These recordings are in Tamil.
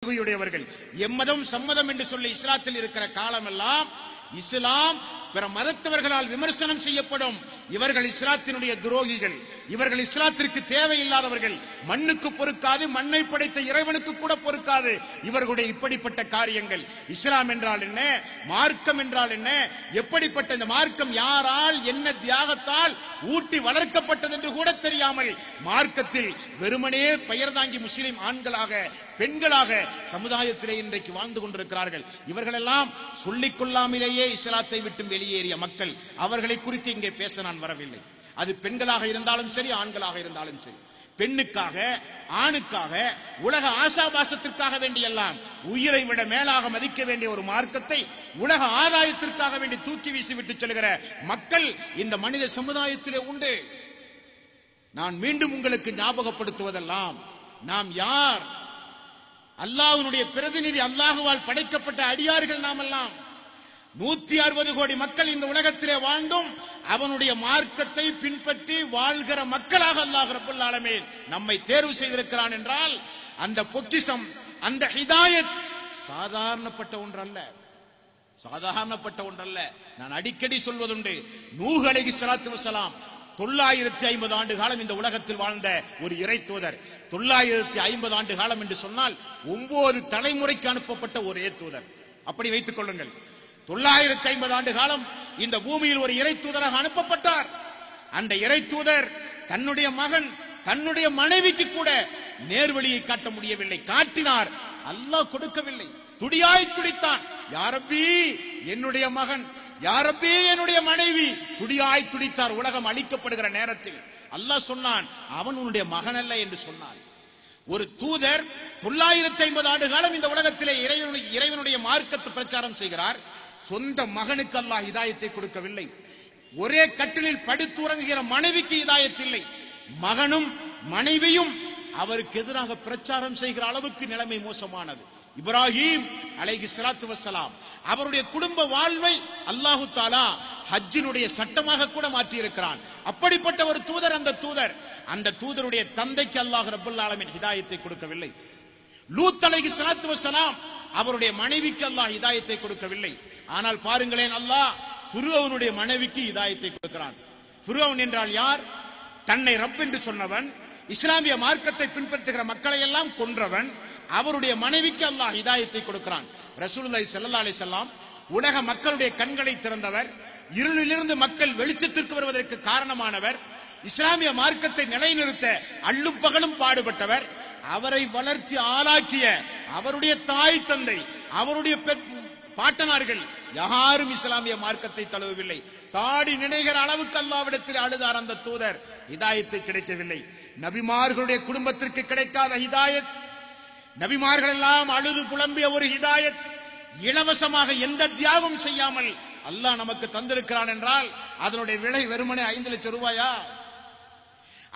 கொள்கையுடையவர்கள் எம்மதம் சம்மதம் என்று சொல்லி இஸ்லாத்தில் இருக்கிற காலமெல்லாம் இஸ்லாம் பிற மதத்தவர்களால் விமர்சனம் செய்யப்படும். இவர்கள் இஸ்லாத்தினுடைய துரோகிகள், இவர்கள் இஸ்லாத்திற்கு தேவையில்லாதவர்கள், மண்ணுக்கு பொறுக்காது, மண்ணை படைத்த இறைவனுக்கு கூட பொறுக்காது இவர்களுடைய இப்படிப்பட்ட காரியங்கள். இஸ்லாம் என்றால் என்ன, மார்க்கம் என்றால் என்ன, எப்படிப்பட்ட இந்த மார்க்கம் யாரால் என்ன தியாகத்தால் ஊட்டி வளர்க்கப்பட்டது என்று கூட தெரியாமல் மார்க்கத்தில் வெறுமனே பெயர் தாங்கி முஸ்லிம் ஆண்களாக பெண்களாக சமுதாயத்திலே இன்றைக்கு வாழ்ந்து கொண்டிருக்கிறார்கள். இவர்களெல்லாம் சொல்லிக் கொள்ளாமலேயே இஸ்லாத்தை விட்டு வெளியேறிய மக்கள். அவர்களை குறித்து இங்கே பேச நான் வரவில்லை. அது பெண்களாக இருந்தாலும் சரி, ஆண்களாக இருந்தாலும் சரி. பெண்ணுக்காக ஆணுக்காக உலக ஆசாபாசத்திற்காக வேண்டியெல்லாம் உயிரை விட மேலாக மதிக்க வேண்டிய ஒரு மார்க்கத்தை உலக ஆதாயத்திற்காக வேண்டி தூக்கி வீசிவிட்டு செல்கிற மக்கள் இந்த மனித சமுதாயத்திலே உண்டு. நான் மீண்டும் உங்களுக்கு ஞாபகப்படுத்துவதெல்லாம், நாம் யார்? அல்லாஹ்வுடைய பிரதிநிதி, அல்லாஹ்வால் படைக்கப்பட்ட அடியார்கள் நாம் எல்லாம். 160 கோடி மக்கள் இந்த உலகத்திலே வாழ்ந்தும் அவனுடைய மார்க்கத்தை பின்பற்றி வாழ்கிற மக்களாக அல்லாஹ் ரப்பல் ஆலமீன் நம்மை தேர்வு செய்திருக்கிறான் என்றால் அந்த பொக்கிஷம், அந்த ஹிதாயத் சாதாரணப்பட்ட ஒன்றல்ல, சாதாரணப்பட்ட ஒன்றல்ல. நான் அடிக்கடி சொல்வதுண்டு, நூஹ் அலைஹிஸ்ஸலாத்து வஸலாம் 950 ஆண்டு காலம் இந்த உலகத்தில் வாழ்ந்த ஒரு இறை தூதர். 950 ஆண்டு காலம் என்று சொன்னால் 9 தலைமுறைக்கு அனுப்பப்பட்ட ஒரே தூதர். அப்படி வைத்துக் கொள்ளுங்கள். 950 ஆண்டு காலம் இந்த பூமியில் ஒரு இறை தூதராக அனுப்பப்பட்டார். அந்த இறை தூதர் தன்னுடைய மகன், தன்னுடைய மனைவிக்கு கூட நேர்வழியை காட்ட முடியவில்லை. காட்டினார், அல்லாஹ் கொடுக்கவில்லை. துடியாய் துடித்தான், யா ரப்பி என்னுடைய மகன், யா ரப்பி என்னுடைய மனைவி. துடியாய் துடித்தார். உலகம் அழிக்கப்படுகிற நேரத்தில் அல்லாஹ் சொன்னான், அவன் உன்னுடைய மகன் அல்ல என்று சொன்னான். ஒரு தூதர் 950 ஆண்டு காலம் இந்த உலகத்திலே இறைவனுடைய மார்க்கத்தை பிரச்சாரம் செய்கிறார். சொந்த மகனுக்கு அல்லாஹ் ஹிதாயத்தை கொடுக்கவில்லை. ஒரே கட்டிலில் படுத்துறங்குகிற மனைவிக்கு ஹிதாயத் இல்லை. மகனும் மனைவியும் அவருக்கு எதிராக பிரச்சாரம் செய்கிற அளவுக்கு நிலைமை மோசமானது. இப்ராஹிம் அலைஹிஸ்ஸலாத்து வஸ்ஸலாம் அவருடைய குடும்ப வாழ்வை அல்லாஹு தஆலா ஹஜ்ஜினுடைய சட்டமாக கூட மாற்றி இருக்கிறான். அப்படிப்பட்ட ஒரு தூதர் அந்த தூதருடைய தந்தைக்கு அல்லாஹ் ரப்பல் ஆலமீன் ஹிதாயத்தை கொடுக்கவில்லை. லூத் அலைஹிஸ்ஸலாத்து வஸ்ஸலாம் அவருடைய மனைவிக்கு அல்லாஹ் ஹிதாயத்தை கொடுக்கவில்லை. ஆனால் பாருங்களேன், அல்லாஹ் ஃபிர்அவுனுடைய மனைவிக்கு ஹிதாயத்தை கொடுக்கிறான். ஃபிர்அவுன் என்றால் யார்? தன்னை ரப் என்று சொன்னவன், இஸ்லாமிய மார்க்கத்தை பின்பற்றுகிற மக்களை எல்லாம் கொன்றவன். அவருடைய மனைவிக்கு அல்லாஹ் ஹிதாயத்தை கொடுக்கிறான். ரசூலுல்லாஹி ஸல்லல்லாஹு அலைஹி வஸல்லம் உலக மக்களுடைய கண்களை திறந்தவர், இருளிலிருந்து மக்கள் வெளிச்சத்திற்கு வருவதற்கு காரணமானவர், இஸ்லாமிய மார்க்கத்தை நிலைநிறுத்த அள்ளும் பகலும் பாடுபட்டவர். அவரை வளர்த்தி ஆளாக்கிய அவருடைய தாய் தந்தை, அவருடைய பாட்டனார்கள் யாரும் இஸ்லாமிய மார்க்கத்தை தழுவவில்லை. தாடி நினைகிற அளவுக்கு அல்லாஹ்விடத்தில் அழுதார் அந்த தூதர். ஹிதாயத்தை கிடைக்கவில்லை. நபிமார்களுடைய குடும்பத்திற்கு கிடைக்காத ஹிதாயத், நபிமார்கள் எல்லாம் அழுது புலம்பிய ஒரு ஹிதாயத், இலவசமாக எந்த தியாகம் செய்யாமல் அல்லாஹ் நமக்கு தந்திருக்கிறான் என்றால் அதனுடைய விலை வெறுமனே 5 லட்சம் ரூபாயா?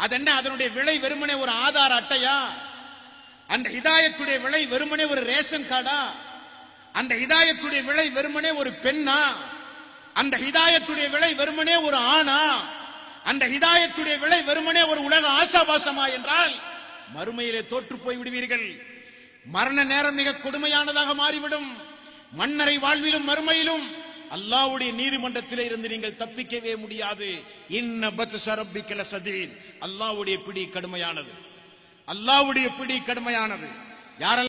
அதென்ன அதனுடைய விலை வெறுமனே ஒரு ஆதார அட்டையா? அந்த ஹிதாயத்துடைய விலை வெறுமனே ஒரு ரேஷன் கார்டா? அந்த ஹிதாயத்துடைய விலை வெறுமனே ஒரு பெண்ணா? அந்த ஹிதாயத்துடைய விலை வெறுமனே ஒரு ஆணா? அந்த ஹிதாயத்துடைய விலை வெறுமனே ஒரு உலக ஆசாபாசமா என்றால் மறுமையிலே தோற்று போய் விடுவீர்கள். மரண நேரம் மிக கொடுமையானதாக மாறிவிடும். மன்னரை வாழ்விலும் மறுமையிலும் அல்லாஹ்வுடைய நீதிமன்றத்திலே இருந்து நீங்கள் தப்பிக்கவே முடியாது. இன்ன பத்ஸ ரப்பிக லஸதீத். அல்லாஹ்வுடைய பிடி கடுமையானது. அல்லாஹ்வுடைய பிடி கடுமையானது. யாரெல்லாம்